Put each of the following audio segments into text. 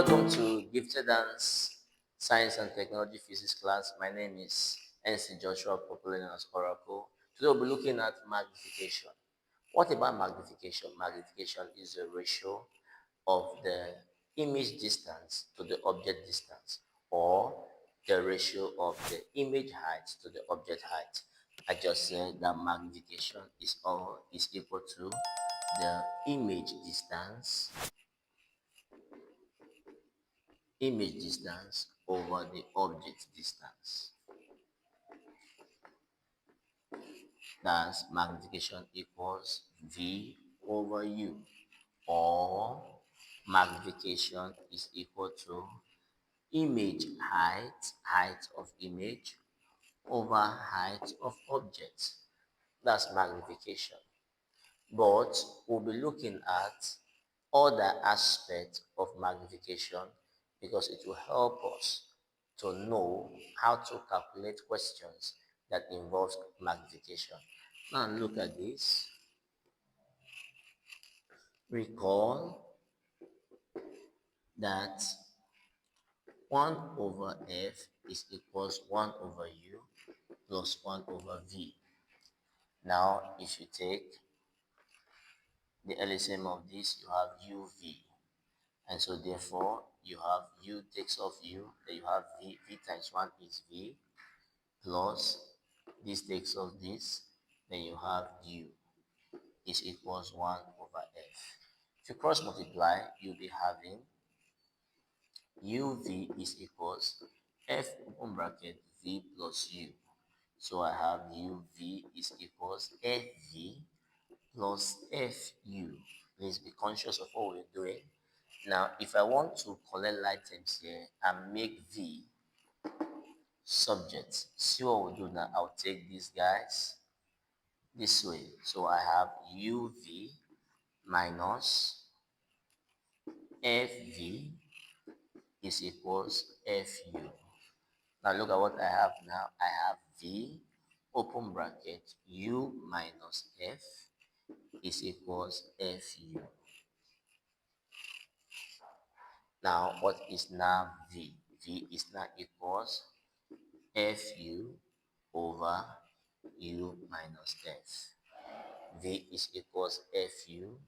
Welcome to Gifted Dance Science and Technology Physics class. My name is NC Joshua, popularly known as Oracle. Today we'll be looking at magnification. What about magnification? Magnification is the ratio of the image distance to the object distance, or the ratio of the image height to the object height. I just said that magnification is equal to the image distance over the object distance. Thus, magnification equals V over U, or magnification is equal to image height of image over height of object. That's magnification. But we'll be looking at other aspects of magnification because it will help us to know how to calculate questions that involves magnification. Now look at this. Recall that 1 over f is equals 1 over u plus 1 over v. Now if you take the LCM of this, you have uv. And so therefore, you have u takes off u, then you have v. V times 1 is v, plus this takes off this, then you have u is equals 1 over f. If you cross multiply, you'll be having uv is equals f open bracket v plus u. So I have uv is equals fv plus fu. Please be conscious of what we're doing. Now, if I want to collect light terms here and make v subject, see what we'll do now. I'll take these guys this way. So I have uv minus fv is equals fu. Now look at what I have now. I have v open bracket u minus f is equals fu. Now what is now v? V is now equals fu over u minus f. V is equals fu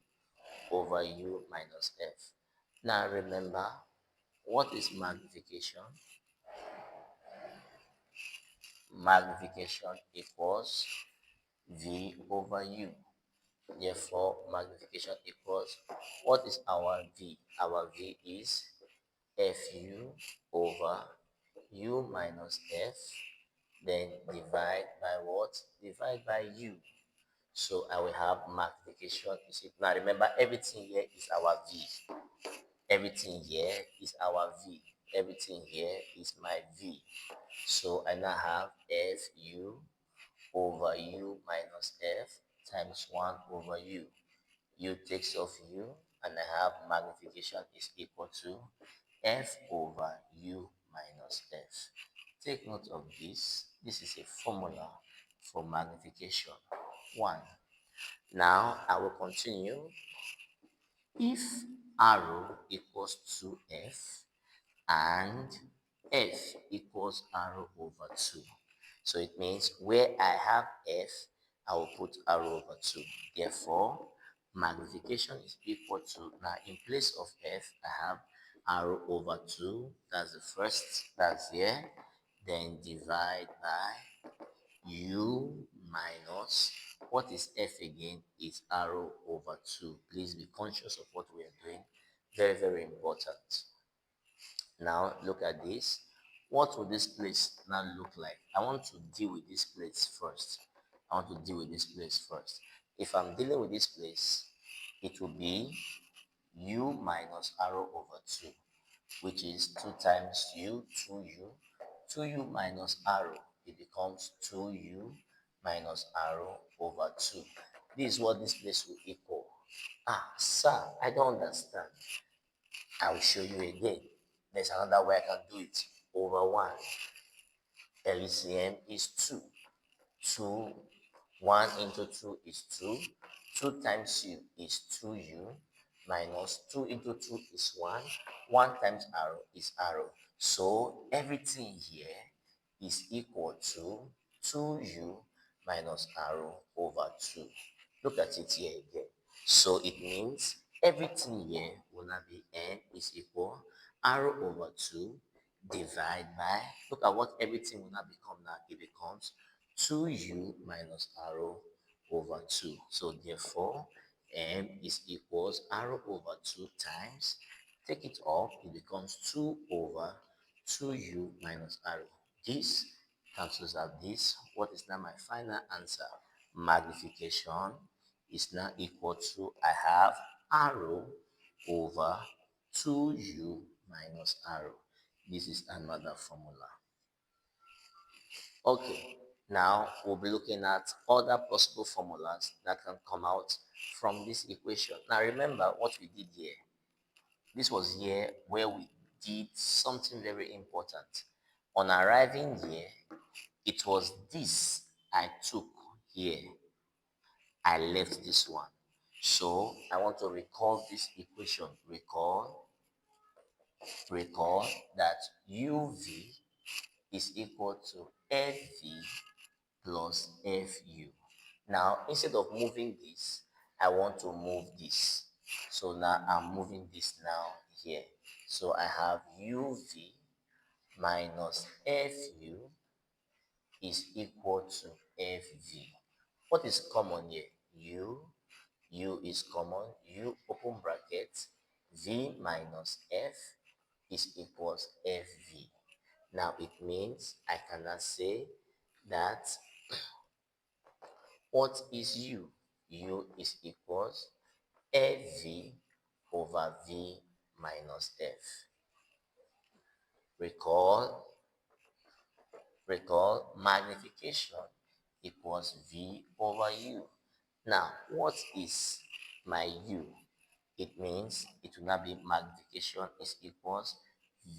over u minus f. Now remember, what is magnification? Magnification equals v over u. Therefore, magnification equals, what is our v? Our v is fu over u minus f, then divide by what? Divide by u. So I will have magnification is equal. Now remember, everything here is our v. Everything here is our v. Everything here is my v. So I now have fu over u minus f times 1 over u. U takes off u, and I have magnification is equal to f over u minus f. Take note of this. This is a formula for magnification. 1. Now I will continue. If arrow equals 2f and f equals arrow over 2. So it means where I have f, I will put arrow over 2. Therefore, magnification is equal to, now in place of f, I have arrow over 2. That's the first, that's here. Then divide by u minus, what is f again? Is arrow over 2. Please be conscious of what we are doing. Very, very important. Now look at this. What will this place now look like? I want to deal with this place first. If I'm dealing with this place, it will be u minus arrow over 2, which is 2 times u, 2u. 2u minus arrow, it becomes 2u minus arrow over 2. This is what this place will equal. Sir, I don't understand. I will show you again. There's another way I can do it. Over 1. LCM is 2. 1 into 2 is 2. 2 times u is 2u. minus 2 into 2 is 1. 1 times arrow is arrow. So everything here is equal to 2u minus arrow over 2. Look at it here again. So it means everything here will not be n is equal arrow over 2 divide by, look at what everything will not become now. It becomes 2u minus arrow over 2. So therefore, m is equals arrow over 2 times, take it off, it becomes 2 over 2u minus arrow. This cancels out this. What is now my final answer? Magnification is now equal to, I have arrow over 2u minus arrow. This is another formula. Okay, now we'll be looking at other possible formulas that can come out from this equation. Now remember what we did here. This was here where we did something very important. On arriving here, it was this I took here. I left this one. So I want to recall this equation. Recall that UV is equal to FV plus FU. Now, instead of moving this, I want to move this. So now I'm moving this now here. So I have UV minus FU is equal to FV. What is common here? U is common, U open bracket, V minus F is equals FV. Now it means I cannot say that what is U? U is equals FV over V minus F. Recall magnification equals V over U. Now, what is my U? It means it will not be magnification is equals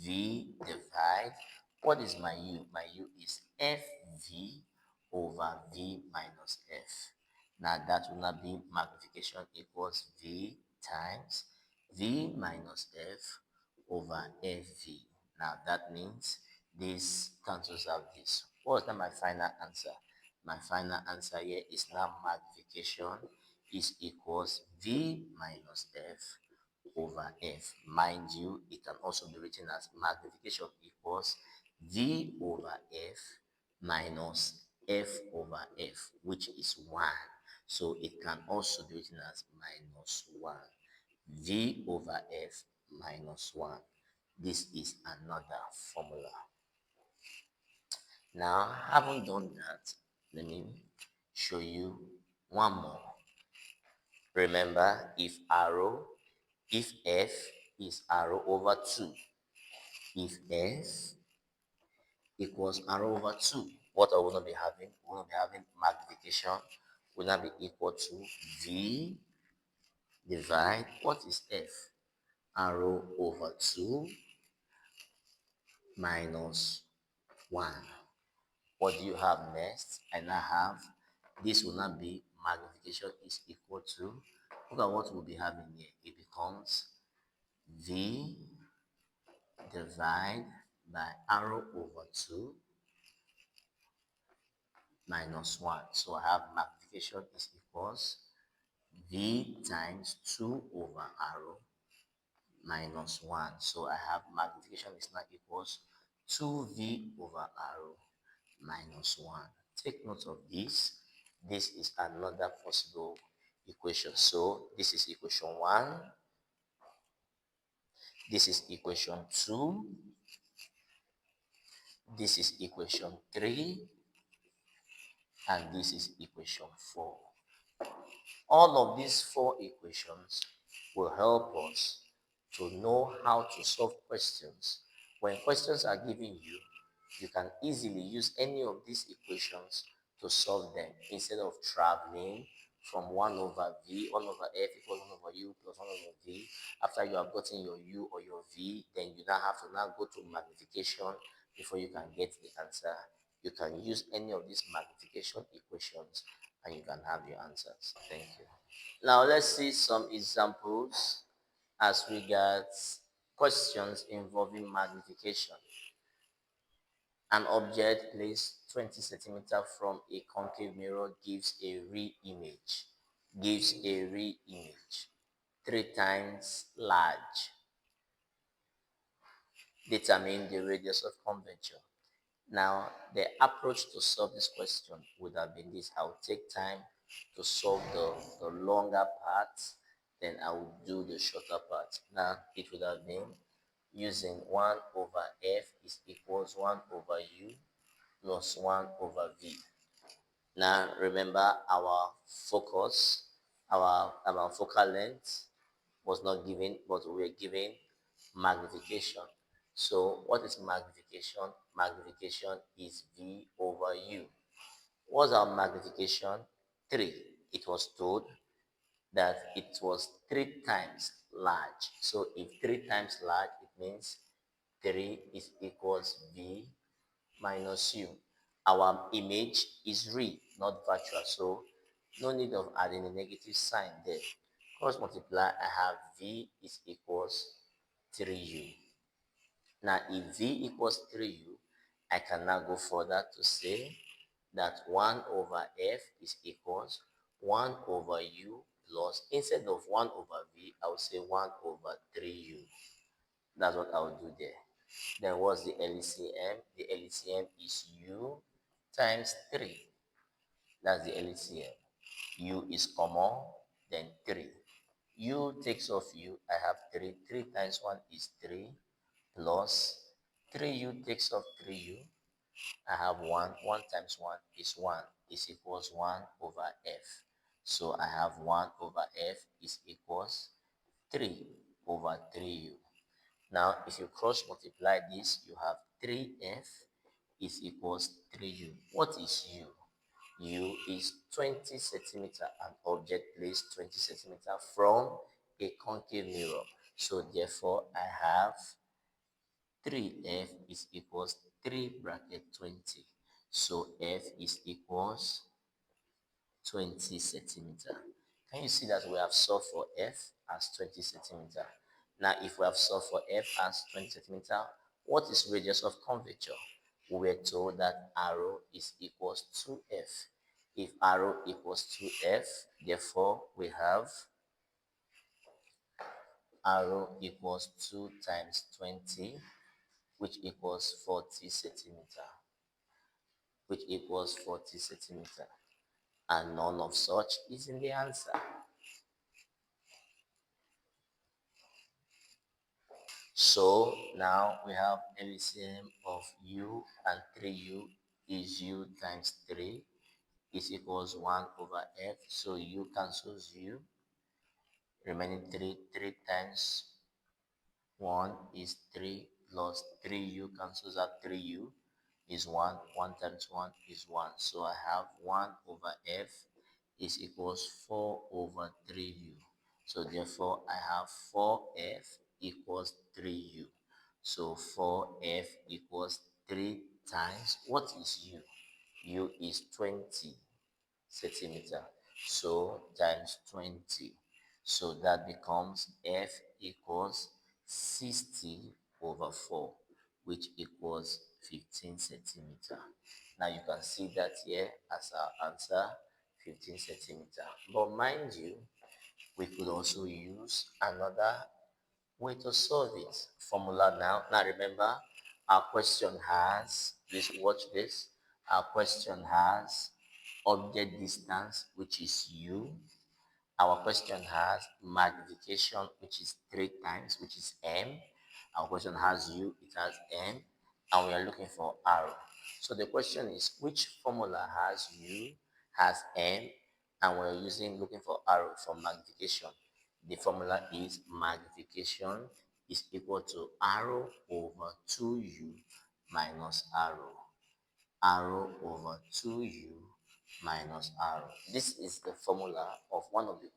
V divide. What is my U? My U is FV over V minus F. Now that will not be magnification equals V times V minus F over FV. Now that means this cancels out this. What is my final answer? My final answer here is now magnification is equals V minus F over F. Mind you, it can also be written as magnification equals V over F minus F over F, which is 1. So it can also be written as minus 1. V over F minus 1. This is another formula. Now, having done that, let me show you one more. Remember, if F is arrow over 2, if F equals arrow over 2, what are we going to be having? We're going to be having magnification will not be equal to V divide, what is F? Arrow over 2 minus 1. What do you have next? I now have, this will not be magnification is equal to, look at what we'll be having here. It becomes V divide by arrow over 2 minus 1. So I have magnification is equals V times 2 over arrow minus 1. So I have magnification is now equals 2V over arrow minus 1. Take note of this. This is another possible equation. So this is equation 1. This is equation 2. This is equation 3. And this is equation 4. All of these 4 equations will help us to know how to solve questions. When questions are given you, you can easily use any of these equations to solve them instead of traveling from 1 over V, 1 over F equals 1 over U plus 1 over V. After you have gotten your U or your V, then you now have to now go to magnification before you can get the answer. You can use any of these magnification equations and you can have your answers. Thank you. Now let's see some examples As regards questions involving magnification, an object placed 20 centimeters from a concave mirror gives a real image 3 times large. Determine the radius of convection. Now, the approach to solve this question would have been this. I would take time to solve the longer part, then I would do the shorter part. Now, it would have been using 1 over f is equals 1 over u plus 1 over v. Now, remember our focus, our focal length was not given, but we were given magnification. So what is magnification? Magnification is V over U. What's our magnification? 3. It was told that it was 3 times large. So if 3 times large, it means 3 is equals V minus U. Our image is real, not virtual. So no need of adding a negative sign there. Cross multiply, I have V is equals 3U. Now, if V equals 3U, I can now go further to say that 1 over F is equals 1 over U plus, instead of 1 over V, I will say 1 over 3U. That's what I will do there. Then what's the LCM? The LCM is U times 3. That's the LCM. U is common, then 3. U takes off U, I have 3. 3 times 1 is 3 plus 3U takes off 3U. I have 1. 1 times 1 is 1 is equals 1 over F. So I have 1 over F is equals 3 over 3U. Now, if you cross multiply this, you have 3F is equals 3U. What is U? U is 20 centimeter, an object placed 20 centimeter from a concave mirror. So therefore, I have 3F is equals 3 bracket 20. So F is equals 20 centimeter. Can you see that we have solved for F as 20 centimeter? Now, if we have solved for F as 20 centimeter, what is radius of curvature? We were told that arrow is equals to F. If arrow equals to F, therefore we have arrow equals 2 times 20, which equals 40 centimeter, and none of such is in the answer. So now we have LCM of U and 3U is U times 3 is equals 1 over F. So U cancels U, remaining 3 times 1 is 3 plus 3U cancels out 3U is 1. 1 times 1 is 1. So I have 1 over F is equals 4 over 3U. So therefore I have 4F equals 3U. So 4F equals 3 times, what is U? U is 20 centimeter. So times 20. So that becomes F equals 60 over 4, which equals 15 centimeter. Now you can see that here as our answer, 15 centimeter. But mind you, we could also use another way to solve it. Formula now. Now remember, our question has, please watch this. Our question has object distance, which is U. Our question has magnification, which is 3 times, which is M. Our question has U, it has M, and we are looking for R. So the question is, which formula has U, has M, and we're looking for R for magnification? The formula is magnification is equal to R over 2U minus R. R over 2U minus R. This is the formula of one of the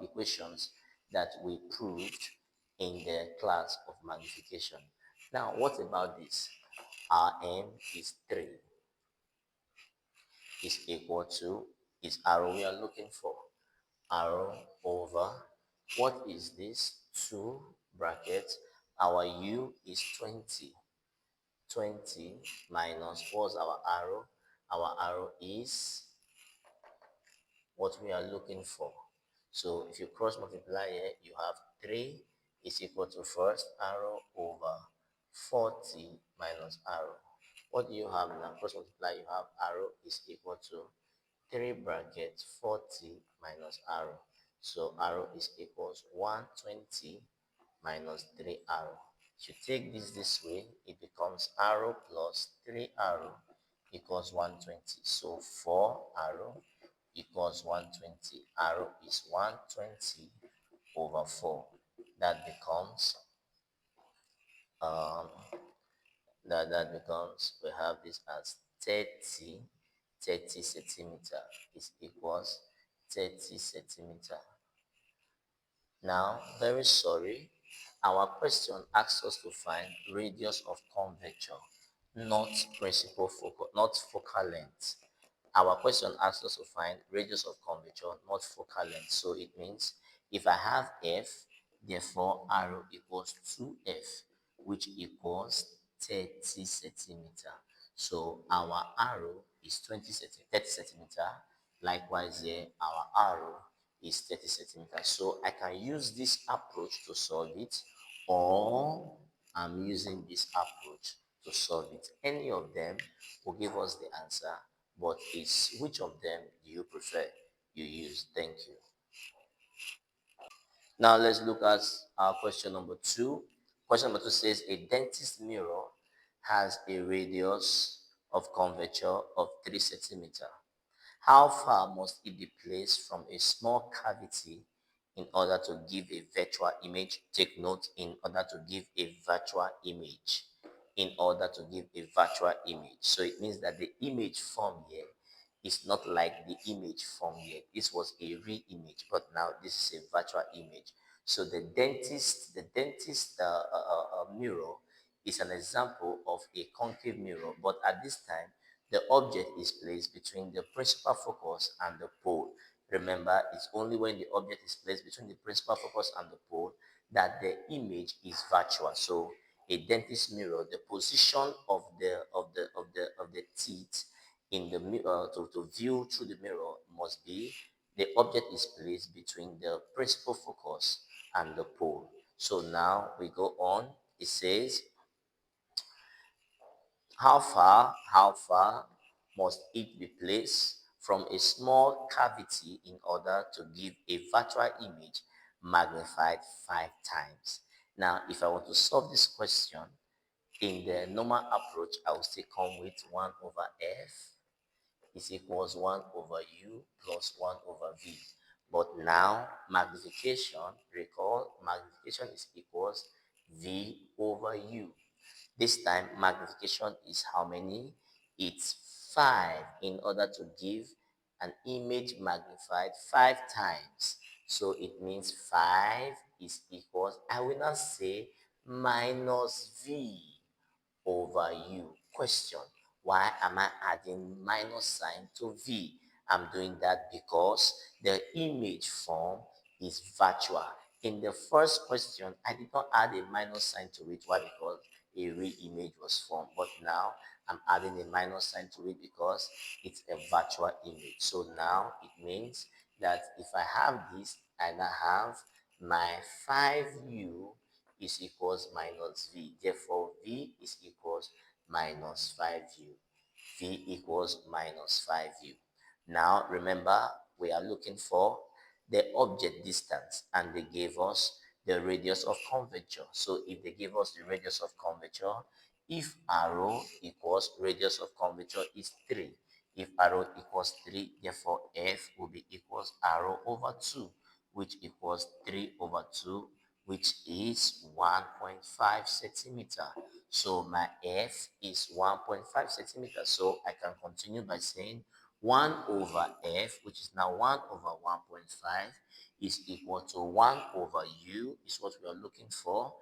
equations that we proved in the class of magnification. Now, what about this? Rm is 3 is equal to, is R we are looking for, R over What is this? 2 brackets. Our u is 20. 20 minus, what's our arrow? Our arrow is what we are looking for. So if you cross multiply here, you have 3 is equal to first arrow over 40 minus arrow. What do you have now? Cross multiply, you have arrow is equal to 3 brackets 40 minus arrow. So arrow is equals 120 minus 3 arrow. If you take this way, it becomes arrow plus 3 arrow equals 120. So 4 arrow equals 120. Arrow is 120 over 4. That becomes um that becomes, we have this as 30 centimeter is equals 30 centimeter. Now, very sorry, our question asks us to find radius of curvature, not principal focal, not focal length. Our question asks us to find radius of curvature, not focal length. So it means if I have f, therefore arrow equals 2f, which equals 30 centimeter. So our arrow is 30 centimeter. Likewise here, our arrow is 30 centimeters. So I can use this approach to solve it, or I'm using this approach to solve it. Any of them will give us the answer, but it's which of them do you prefer you use? Thank you. Now let's look at our question number 2. Question number 2 says a dentist mirror has a radius of curvature of 3 centimeter. How far must it be placed from a small cavity in order to give a virtual image? Take note, in order to give a virtual image. In order to give a virtual image. So it means that the image form here is not like the image form here. This was a real image, but now this is a virtual image. So the dentist mirror is an example of a concave mirror, but at this time the object is placed between the principal focus and the pole. Remember, it's only when the object is placed between the principal focus and the pole that the image is virtual. So a dentist mirror, the position of the teeth in the mirror to view through the mirror must be the object is placed between the principal focus and the pole. So now we go on. It says how far must it be placed from a small cavity in order to give a virtual image magnified 5 times? Now, if I want to solve this question in the normal approach, I will still come with 1 over f is equals 1 over u plus 1 over v. But now, recall, magnification is equals v over u. This time, magnification is how many? It's 5 in order to give an image magnified 5 times. So it means 5 is equals, I will not say minus v over u. Question, why am I adding minus sign to v? I'm doing that because the image form is virtual. In the first question, I did not add a minus sign to it. Why? Because a real image was formed. But now I'm adding a minus sign to it because it's a virtual image. So now it means that if I have this, I now have my 5u is equals minus v. Therefore, v is equals minus 5u. V equals minus 5u. Now, remember, we are looking for the object distance, and they gave us the radius of curvature. So if they give us the radius of curvature, if arrow equals radius of curvature is 3. If arrow equals 3, therefore f will be equals arrow over 2, which equals 3 over 2, which is 1.5 centimeter. So my f is 1.5 centimeters. So I can continue by saying 1 over f, which is now 1 over 1.5, is equal to 1 over u, is what we are looking for,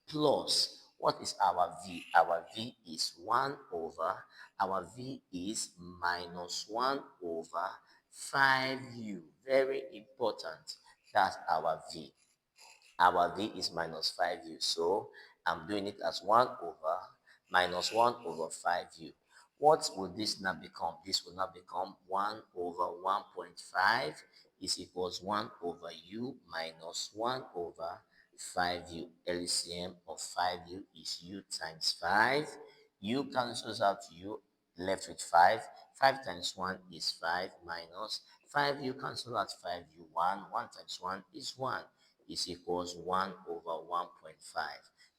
plus what is our v? Our v is 1 over, our v is minus 1 over 5u. Very important. That's our v. Our v is minus 5u. So I'm doing it as 1 over minus 1 over 5u. What will this now become? This will now become 1 over 1.5 is equals 1 over u minus 1 over 5u. LCM of 5u is u times 5. U cancels out u, left with 5. 5 times 1 is 5 minus 5u cancel out 5u. 1 times 1 is 1 is equals 1 over 1.5.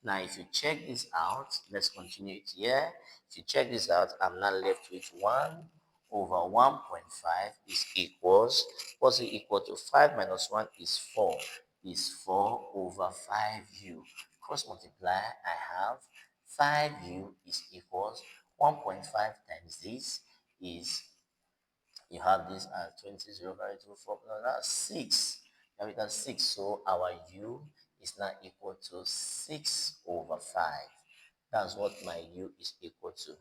Now, if you check this out, let's continue it here. If you check this out, I'm now left with 1 over 1.5 is equals, what's it equal to? 5 minus 1 is 4, is 4 over 5u. Cross multiply, I have 5u is equals 1.5 times this is, you have this as 20, 0, 5, 2, 4, that's 6. Now we got 6, so our u is now equal to 6 over 5. That's what my u is equal to.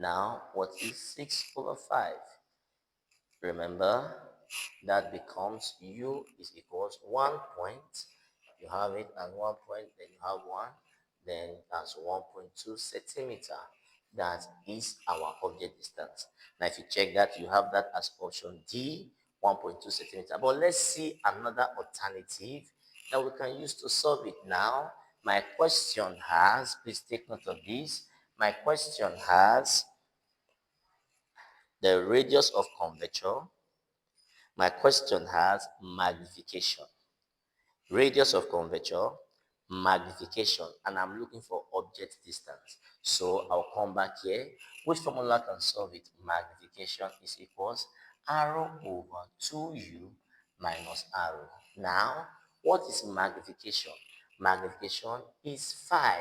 Now, what is 6 over 5? Remember, that becomes u is equals 1 point. You have it at 1 point, then you have 1, then that's 1.2 centimeter. That is our object distance. Now, if you check that, you have that as option D, 1.2 centimeter. But let's see another alternative that we can use to solve it. Now, my question has, please take note of this, my question has the radius of curvature. My question has magnification, radius of curvature, magnification, and I'm looking for object distance. So I'll come back here. Which formula can solve it? Magnification is equals arrow over 2u minus arrow. Now, what is magnification? Magnification is 5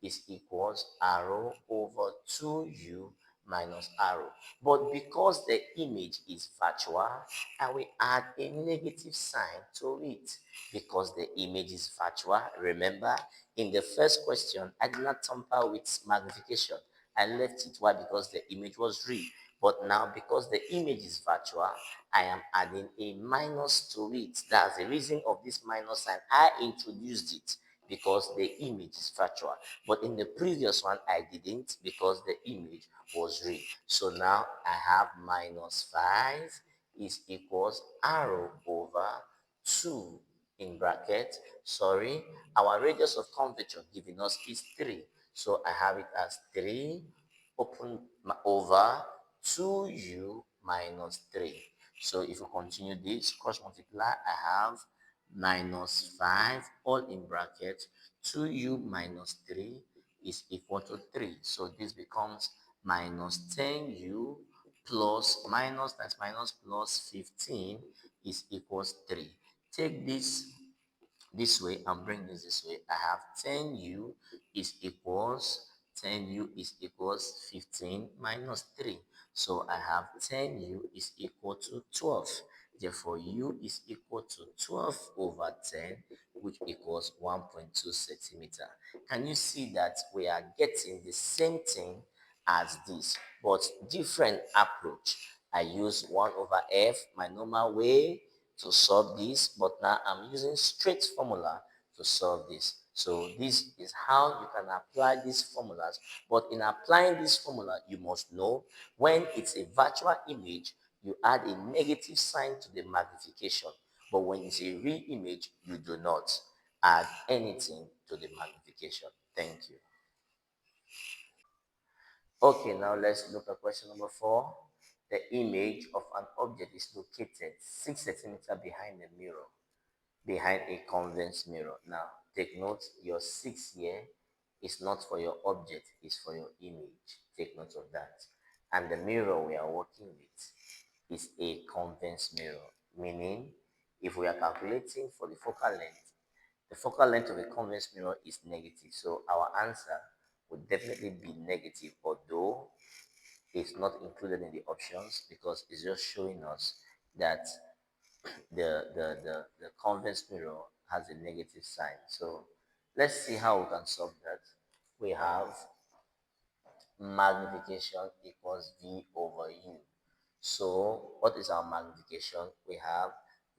is equals arrow over 2u minus arrow. But because the image is virtual, I will add a negative sign to it. Because the image is virtual, remember, in the first question, I did not tamper with magnification. I left it. Why? Because the image was real. But now, because the image is virtual, I am adding a minus to it. That's the reason of this minus sign. I introduced it because the image is virtual. But in the previous one, I didn't because the image was real. So now I have minus 5 is equals arrow over 2 in bracket. Sorry, our radius of curvature given us is 3. So I have it as 3 open over 2u minus 3. So if you continue this, cross multiply, I have minus 5 all in bracket. 2u minus 3 is equal to 3. So this becomes minus 10u plus minus times minus plus 15 is equals 3. Take this way and bring this way. I have 10u is equals 10u is equals 15 minus 3. So I have 10u is equal to 12. Therefore, u is equal to 12 over 10, which equals 1.2 centimeter. Can you see that we are getting the same thing as this, but different approach? I use 1 over f, my normal way to solve this, but now I'm using straight formula to solve this. So this is how you can apply these formulas. But in applying this formula, you must know when it's a virtual image, you add a negative sign to the magnification. But when it's a real image, you do not add anything to the magnification. Thank you. Okay, now let's look at question number 4. The image of an object is located 6 centimeters behind the mirror, behind a convex mirror. Now, take note, your 6 here is not for your object, it's for your image. Take note of that. And the mirror we are working with is a convex mirror, meaning if we are calculating for the focal length, the focal length of a convex mirror is negative. So our answer would definitely be negative, although it's not included in the options because it's just showing us that the convex mirror has a negative sign. So let's see how we can solve that. We have magnification equals V over U. So what is our magnification? We have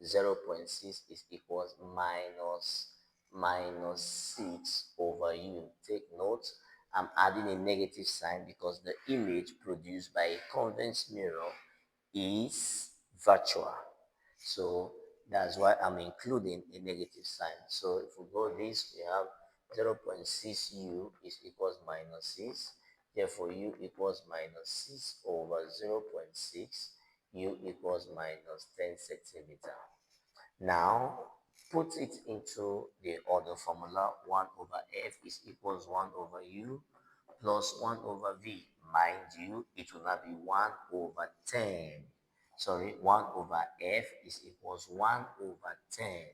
0.6 is equals minus minus 6 over u. Take note, I'm adding a negative sign because the image produced by a convex mirror is virtual. So that's why I'm including a negative sign. So if we go this, we have 0.6u is equals minus 6. Therefore, u equals minus 6 over 0.6. U equals minus 10 centimeter. Now, put it into the other formula. 1 over f is equals 1 over u plus 1 over v. Mind you, it will not be 1 over 10. Sorry, 1 over f is equals 1 over 10.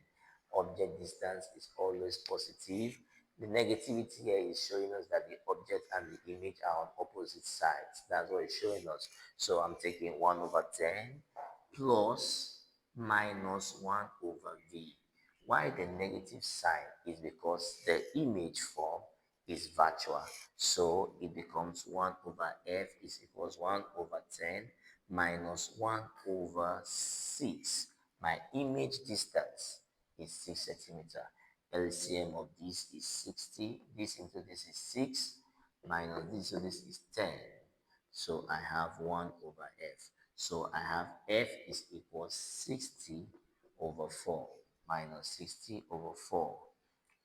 Object distance is always positive. The negativity here is showing us that the object and the image are on opposite sides. That's what it's showing us. So I'm taking 1 over 10 plus minus 1 over v. Why the negative sign is because the image form is virtual. So it becomes 1 over f is equals 1 over 10 minus 1 over 6. My image distance is 6 centimeter. LCM of this is 60. This into this is 6 minus this, so this is 10. So I have 1 over f. So I have f is equals 60 over 4 minus 60 over 4,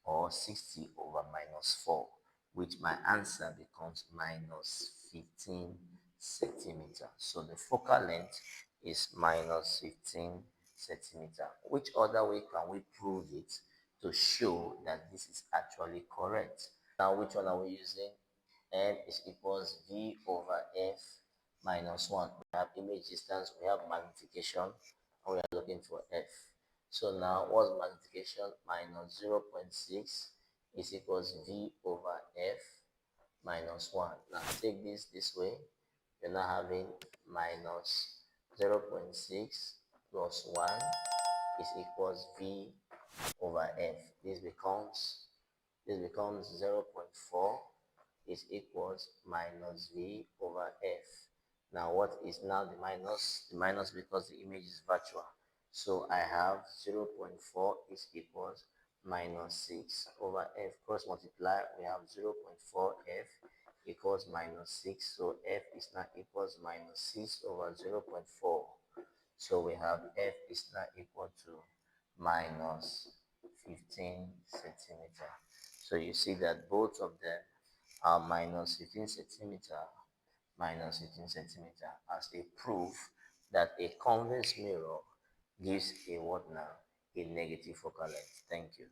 or 60 over minus 4, which my answer becomes minus 15 centimeter. So the focal length is minus 15 centimeter. Which other way can we prove it to show that this is actually correct? Now, which one are we using? M is equals V over F minus 1. We have image distance, we have magnification, and we are looking for F. So now, what's magnification? Minus 0.6 is equals V over F minus 1. Now, take this way. You're now having minus 0.6 plus 1 is equals V over F. This becomes 0.4 is equals minus V over F. Now what is now the minus? The minus because the image is virtual. So I have 0.4 is equals minus 6 over F. Cross multiply, we have 0.4 F equals minus 6. So F is now equals minus 6 over 0.4. So we have F is now equal to minus 15 centimeter. So you see that both of them are minus 15 centimeter, minus 15 centimeter, as a proof that a convex mirror gives a what now? A negative focal length. Thank you.